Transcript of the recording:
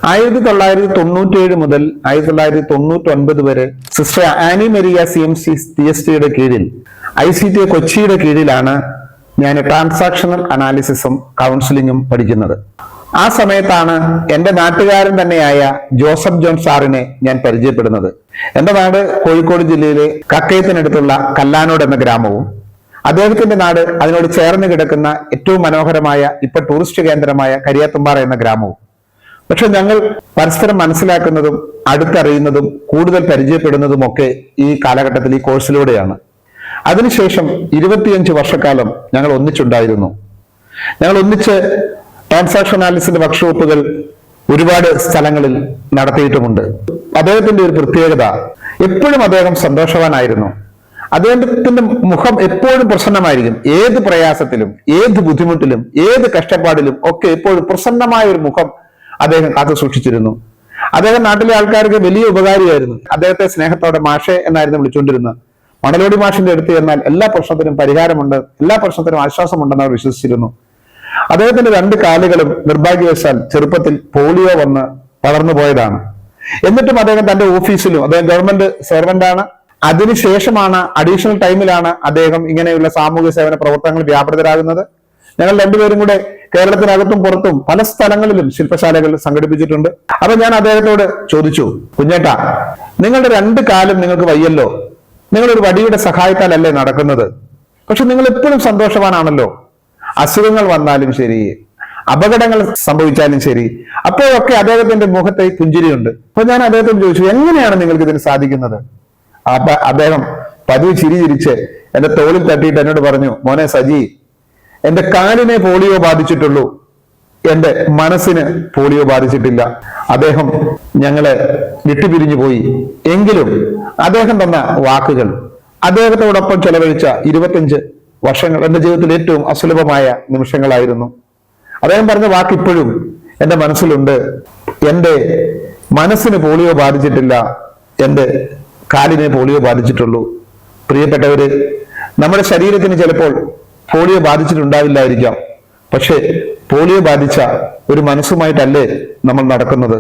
1997 മുതൽ 1999 വരെ sister Annie Maria CMC TSTയുടെ കീഴിൽ ICT കൊച്ചിയുടെ കീഴിലാണ് ഞാൻ ട്രാൻസാക്ഷണൽ അനാലിസിസും കൗൺസിലിങ്ങും പഠിക്കുന്നത്. ആ സമയത്താണ് എൻ്റെ നാട്ടുകാരൻ തന്നെയായ ജോസഫ് ജോൺ സാറിനെ ഞാൻ പരിചയപ്പെടുന്നത്. എൻ്റെ നാട് കോഴിക്കോട് ജില്ലയിലെ കക്കയത്തിനടുത്തുള്ള കല്ലാനോട് എന്ന ഗ്രാമവും അദ്ദേഹത്തിന്റെ നാട് അതിനോട് ചേർന്ന് കിടക്കുന്ന ഏറ്റവും മനോഹരമായ ഇപ്പൊ ടൂറിസ്റ്റ് കേന്ദ്രമായ കരിയാത്തുംപാറ എന്ന ഗ്രാമവും. പക്ഷെ ഞങ്ങൾ പരസ്പരം മനസ്സിലാക്കുന്നതും അടുത്തറിയുന്നതും കൂടുതൽ പരിചയപ്പെടുന്നതും ഒക്കെ ഈ കാലഘട്ടത്തിൽ ഈ കോഴ്സിലൂടെയാണ്. അതിനുശേഷം 25 വർഷക്കാലം ഞങ്ങൾ ഒന്നിച്ചുണ്ടായിരുന്നു. ഞങ്ങൾ ഒന്നിച്ച് ട്രാൻസാക്ഷൻ അനാലിസിന്റെ വർക്ക്ഷോപ്പുകൾ ഒരുപാട് സ്ഥലങ്ങളിൽ നടത്തിയിട്ടുമുണ്ട്. അദ്ദേഹത്തിന്റെ ഒരു പ്രത്യേകത, എപ്പോഴും അദ്ദേഹം സന്തോഷവാനായിരുന്നു. അദ്ദേഹത്തിന്റെ മുഖം എപ്പോഴും പ്രസന്നമായിരിക്കും. ഏത് പ്രയാസത്തിലും, ഏത് ബുദ്ധിമുട്ടിലും, ഏത് കഷ്ടപ്പാടിലും ഒക്കെ എപ്പോഴും പ്രസന്നമായ ഒരു മുഖം അദ്ദേഹം കാത്തു സൂക്ഷിച്ചിരുന്നു. അദ്ദേഹം നാട്ടിലെ ആൾക്കാർക്ക് വലിയ ഉപകാരിയായിരുന്നു. അദ്ദേഹത്തെ സ്നേഹത്തോടെ മാഷെ എന്നായിരുന്നു വിളിച്ചുകൊണ്ടിരുന്നത്. മണലോടി മാഷിന്റെ അടുത്ത് എന്നാൽ എല്ലാ പ്രശ്നത്തിനും പരിഹാരമുണ്ട്, എല്ലാ പ്രശ്നത്തിനും ആശ്വാസമുണ്ടെന്ന് അവർ വിശ്വസിച്ചിരുന്നു. അദ്ദേഹത്തിന്റെ 2 കാലുകളും നിർഭാഗ്യവശാൽ ചെറുപ്പത്തിൽ പോളിയോ വന്ന് വളർന്നു പോയതാണ്. എന്നിട്ടും അദ്ദേഹം തന്റെ ഓഫീസിലും, അദ്ദേഹം ഗവൺമെന്റ് സെർവന്റാണ്, അതിനുശേഷമാണ് അഡീഷണൽ ടൈമിലാണ് അദ്ദേഹം ഇങ്ങനെയുള്ള സാമൂഹ്യ സേവന പ്രവർത്തനങ്ങൾ വ്യാപൃതരാകുന്നത്. ഞങ്ങൾ രണ്ടുപേരും കൂടെ കേരളത്തിനകത്തും പുറത്തും പല സ്ഥലങ്ങളിലും ശില്പശാലകൾ സംഘടിപ്പിച്ചിട്ടുണ്ട്. അപ്പൊ ഞാൻ അദ്ദേഹത്തോട് ചോദിച്ചു, കുഞ്ഞേട്ടാ, നിങ്ങളുടെ 2 കാലും നിങ്ങൾക്ക് വയ്യല്ലോ, നിങ്ങളൊരു വടിയുടെ സഹായത്താലല്ലേ നടക്കുന്നത്, പക്ഷെ നിങ്ങൾ എപ്പോഴും സന്തോഷവാനാണല്ലോ. അസുഖങ്ങൾ വന്നാലും ശരി, അപകടങ്ങൾ സംഭവിച്ചാലും ശരി, അപ്പോഴൊക്കെ അദ്ദേഹത്തിന്റെ മുഖത്തെ പുഞ്ചിരിയുണ്ട്. അപ്പൊ ഞാൻ അദ്ദേഹത്തോട് ചോദിച്ചു, എങ്ങനെയാണ് നിങ്ങൾക്ക് ഇതിന് സാധിക്കുന്നത്? അദ്ദേഹം പതിവ് ചിരിച്ചിരിച്ച് എന്റെ തോളിൽ തട്ടിയിട്ട് എന്നോട് പറഞ്ഞു, മോനെ സജി, എന്റെ കാലിനെ പോളിയോ ബാധിച്ചിട്ടുള്ളൂ, എന്റെ മനസ്സിന് പോളിയോ ബാധിച്ചിട്ടില്ല. അദ്ദേഹം ഞങ്ങളെ വിട്ടുപിരിഞ്ഞു പോയി. എങ്കിലും അദ്ദേഹം തന്ന വാക്കുകൾ, അദ്ദേഹത്തോടൊപ്പം ചെലവഴിച്ച 25 വർഷങ്ങൾ എന്റെ ജീവിതത്തിൽ ഏറ്റവും അസുലഭമായ നിമിഷങ്ങളായിരുന്നു. അദ്ദേഹം പറഞ്ഞ വാക്ക് ഇപ്പോഴും എന്റെ മനസ്സിലുണ്ട്. എന്റെ മനസ്സിന് പോളിയോ ബാധിച്ചിട്ടില്ല, എന്റെ കാലിനെ പോളിയോ ബാധിച്ചിട്ടുള്ളൂ. പ്രിയപ്പെട്ടവര്, നമ്മുടെ ശരീരത്തിന് ചിലപ്പോൾ പോളിയോ ബാധിച്ചിട്ടുണ്ടാവില്ലായിരിക്കാം, പക്ഷെ പോളിയോ ബാധിച്ച ഒരു മനസ്സുമായിട്ടല്ലേ നമ്മൾ നടക്കുന്നത്.